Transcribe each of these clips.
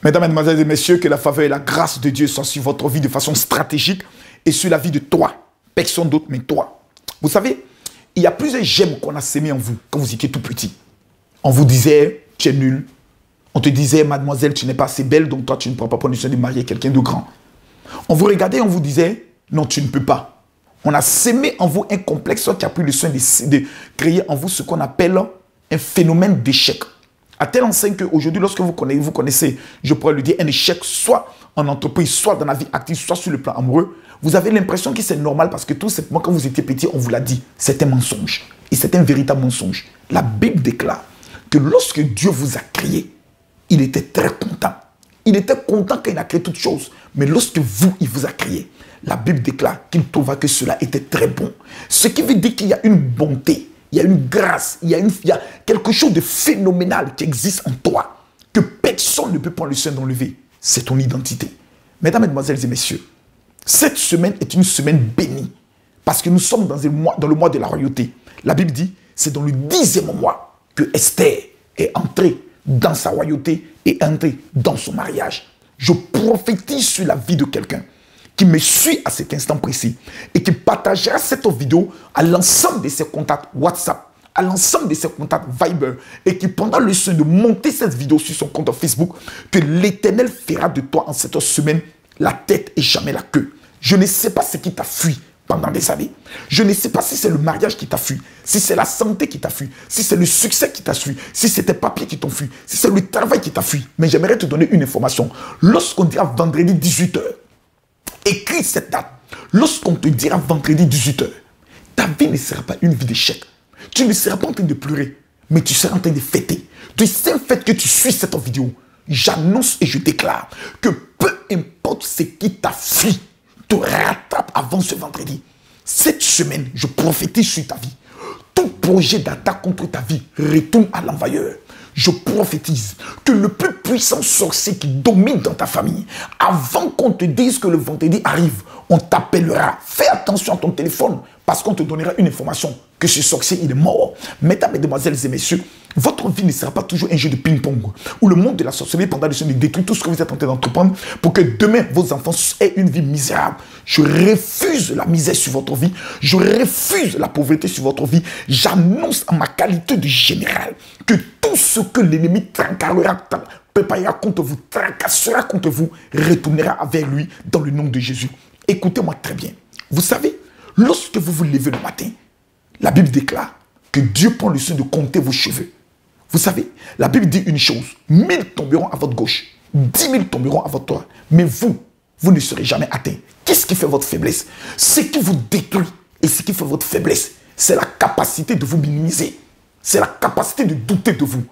Mesdames, Mesdemoiselles et Messieurs, que la faveur et la grâce de Dieu soient sur votre vie de façon stratégique et sur la vie de toi. Personne d'autre, mais toi. Vous savez, il y a plusieurs gemmes qu'on a sémées en vous quand vous étiez tout petit. On vous disait, tu es nul. On te disait, mademoiselle, tu n'es pas assez belle, donc toi, tu ne prends pas permission de marier quelqu'un de grand. On vous regardait et on vous disait, non, tu ne peux pas. On a sémé en vous un complexe qui a pris le soin de créer en vous ce qu'on appelle un phénomène d'échec. À telle enseigne qu'aujourd'hui, lorsque vous connaissez, je pourrais le dire, un échec, soit en entreprise, soit dans la vie active, soit sur le plan amoureux, vous avez l'impression que c'est normal parce que tout simplement, quand vous étiez petit, on vous l'a dit, c'est un mensonge. Et c'est un véritable mensonge. La Bible déclare que lorsque Dieu vous a créé, il était très content. Il était content quand il a créé toutes choses. Mais lorsque il vous a créé, la Bible déclare qu'il trouva que cela était très bon. Ce qui veut dire qu'il y a une bonté, il y a une grâce, il y a quelque chose de phénoménal qui existe en toi, que personne ne peut prendre le soin d'enlever. C'est ton identité. Mesdames, Mesdemoiselles et Messieurs, cette semaine est une semaine bénie. Parce que nous sommes dans le mois de la royauté. La Bible dit, c'est dans le 10e mois que Esther est entrée dans sa royauté et entrée dans son mariage. Je prophétise sur la vie de quelqu'un qui me suit à cet instant précis et qui partagera cette vidéo à l'ensemble de ses contacts WhatsApp, à l'ensemble de ses contacts Viber, et qui prendra le soin de monter cette vidéo sur son compte Facebook, que l'Éternel fera de toi en cette semaine la tête et jamais la queue. Je ne sais pas ce qui t'a fui pendant des années. Je ne sais pas si c'est le mariage qui t'a fui, si c'est la santé qui t'a fui, si c'est le succès qui t'a fui, si c'est tes papiers qui t'ont fui, si c'est le travail qui t'a fui. Mais j'aimerais te donner une information. Lorsqu'on dira vendredi 18h, écris cette date. Lorsqu'on te dira vendredi 18h, ta vie ne sera pas une vie d'échec. Tu ne seras pas en train de pleurer, mais tu seras en train de fêter. Du simple fait que tu suis cette vidéo, j'annonce et je déclare que peu importe ce qui t'a fui, te rattrape avant ce vendredi. Cette semaine, je prophétise sur ta vie. Tout projet d'attaque contre ta vie retourne à l'envoyeur. Je prophétise que le plus puissant sorcier qui domine dans ta famille, avant qu'on te dise que le vendredi arrive, on t'appellera. Fais attention à ton téléphone parce qu'on te donnera une information que ce sorcier, il est mort. Mesdames, Mesdemoiselles et Messieurs, votre vie ne sera pas toujours un jeu de ping-pong où le monde de la sorcellerie pendant le soin détruit tout ce que vous êtes en train d'entreprendre pour que demain, vos enfants aient une vie misérable. Je refuse la misère sur votre vie. Je refuse la pauvreté sur votre vie. J'annonce en ma qualité de général que tout ce que l'ennemi préparera contre vous, tracassera contre vous, retournera avec lui dans le nom de Jésus. Écoutez-moi très bien. Vous savez, lorsque vous vous levez le matin, la Bible déclare que Dieu prend le soin de compter vos cheveux. Vous savez, la Bible dit une chose, 1000 tomberont à votre gauche, 10 000 tomberont à votre droite, mais vous ne serez jamais atteint. Qu'est-ce qui fait votre faiblesse? Ce qui vous détruit et ce qui fait votre faiblesse, c'est la capacité de vous minimiser. C'est la capacité de douter de vous,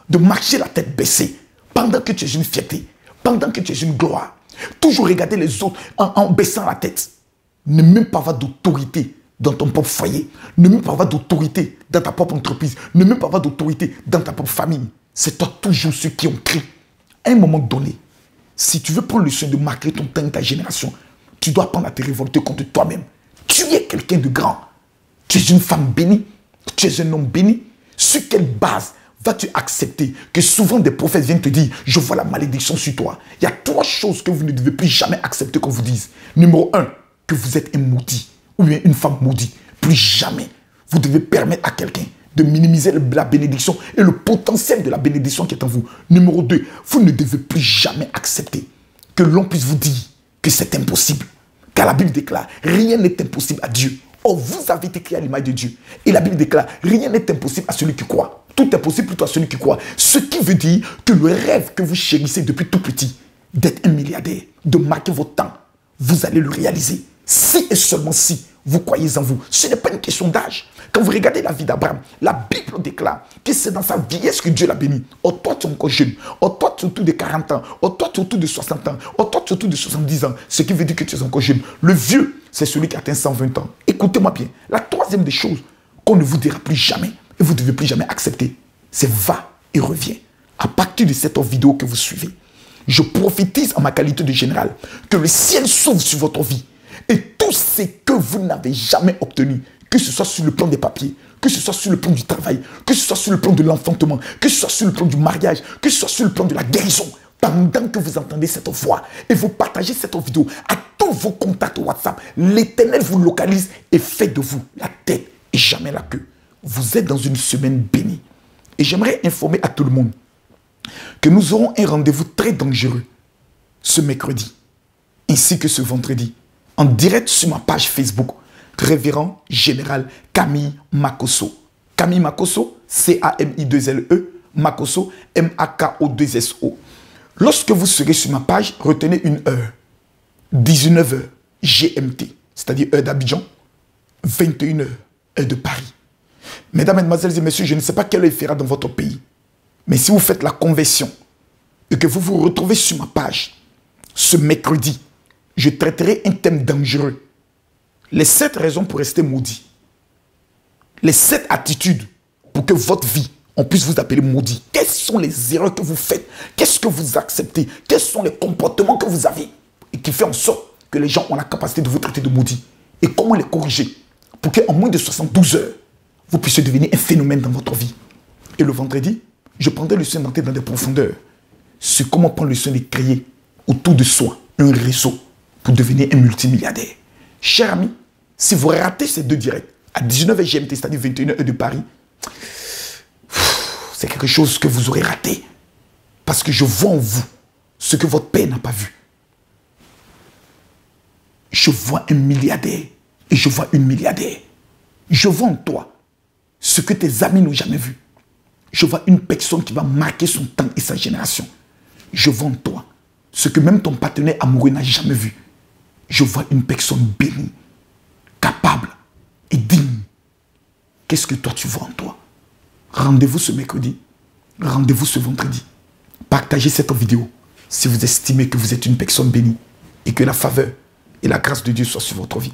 de marcher la tête baissée, pendant que tu es une fierté, pendant que tu es une gloire. Toujours regarder les autres en baissant la tête. Ne même pas avoir d'autorité dans ton propre foyer. Ne même pas avoir d'autorité dans ta propre entreprise. Ne même pas avoir d'autorité dans ta propre famille. C'est toi toujours ceux qui ont créé. À un moment donné, si tu veux prendre le soin de marquer ton temps et ta génération, tu dois apprendre à te révolter contre toi-même. Tu es quelqu'un de grand. Tu es une femme bénie. Tu es un homme béni. Sur quelle base vas-tu accepter que souvent des prophètes viennent te dire « Je vois la malédiction sur toi ». Il y a 3 choses que vous ne devez plus jamais accepter qu'on vous dise. Numéro 1, que vous êtes un maudit ou bien une femme maudite. Plus jamais vous devez permettre à quelqu'un de minimiser la bénédiction et le potentiel de la bénédiction qui est en vous. Numéro 2, vous ne devez plus jamais accepter que l'on puisse vous dire que c'est impossible. Car la Bible déclare « Rien n'est impossible à Dieu ». Or, vous avez été créé à l'image de Dieu. Et la Bible déclare « Rien n'est impossible à celui qui croit ». Tout est possible plutôt à celui qui croit. Ce qui veut dire que le rêve que vous chérissez depuis tout petit, d'être un milliardaire, de marquer votre temps, vous allez le réaliser. Si et seulement si vous croyez en vous. Ce n'est pas une question d'âge. Quand vous regardez la vie d'Abraham, la Bible déclare que c'est dans sa vieillesse que Dieu l'a béni. Oh, toi, tu es encore jeune. Oh, toi, tu es autour de 40 ans. Oh, toi, tu es autour de 60 ans. Oh, toi, tu es autour de 70 ans. Ce qui veut dire que tu es encore jeune. Le vieux, c'est celui qui atteint 120 ans. Écoutez-moi bien. La troisième des choses qu'on ne vous dira plus jamais, et vous ne devez plus jamais accepter, c'est va et reviens. À partir de cette vidéo que vous suivez, je prophétise en ma qualité de général que le ciel s'ouvre sur votre vie. Et tout ce que vous n'avez jamais obtenu, que ce soit sur le plan des papiers, que ce soit sur le plan du travail, que ce soit sur le plan de l'enfantement, que ce soit sur le plan du mariage, que ce soit sur le plan de la guérison, pendant que vous entendez cette voix et vous partagez cette vidéo à tous vos contacts WhatsApp, l'Éternel vous localise et fait de vous la tête et jamais la queue. Vous êtes dans une semaine bénie. Et j'aimerais informer à tout le monde que nous aurons un rendez-vous très dangereux ce mercredi, ainsi que ce vendredi, en direct sur ma page Facebook, Révérend Général Camille Makosso. Camille Makosso, C-A-M-I-2-L-E, Makosso, M-A-K-O-2-S-O. Lorsque vous serez sur ma page, retenez une heure, 19h GMT, c'est-à-dire heure d'Abidjan, 21h, heure de Paris. Mesdames, Mesdemoiselles et Messieurs, je ne sais pas quelle heure il fera dans votre pays, mais si vous faites la conversion et que vous vous retrouvez sur ma page, ce mercredi, je traiterai un thème dangereux. Les 7 raisons pour rester maudit. Les 7 attitudes pour que votre vie, on puisse vous appeler maudit. Quelles sont les erreurs que vous faites? Qu'est-ce que vous acceptez? Quels sont les comportements que vous avez et qui fait en sorte que les gens ont la capacité de vous traiter de maudit? Et comment les corriger pour qu'en moins de 72 heures, vous puissiez devenir un phénomène dans votre vie. Et le vendredi, je prendrai le soin d'entrer dans des profondeurs sur comment prendre le soin de créer autour de soi un réseau pour devenir un multimilliardaire. Chers amis, si vous ratez ces 2 directs à 19h GMT, c'est-à-dire 21h de Paris, c'est quelque chose que vous aurez raté. Parce que je vois en vous ce que votre père n'a pas vu. Je vois un milliardaire et je vois une milliardaire. Je vois en toi ce que tes amis n'ont jamais vu. Je vois une personne qui va marquer son temps et sa génération. Je vois en toi ce que même ton partenaire amoureux n'a jamais vu. Je vois une personne bénie, capable et digne. Qu'est-ce que toi tu vois en toi? Rendez-vous ce mercredi, rendez-vous ce vendredi. Partagez cette vidéo si vous estimez que vous êtes une personne bénie et que la faveur et la grâce de Dieu soient sur votre vie.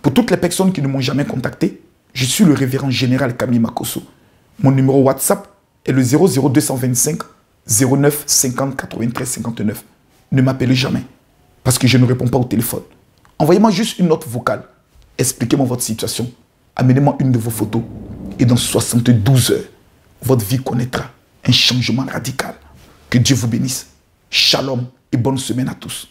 Pour toutes les personnes qui ne m'ont jamais contacté, je suis le révérend général Camille Makosso. Mon numéro WhatsApp est le 00225 09 50 93 59. Ne m'appelez jamais parce que je ne réponds pas au téléphone. Envoyez-moi juste une note vocale. Expliquez-moi votre situation. Amenez-moi une de vos photos. Et dans 72 heures, votre vie connaîtra un changement radical. Que Dieu vous bénisse. Shalom et bonne semaine à tous.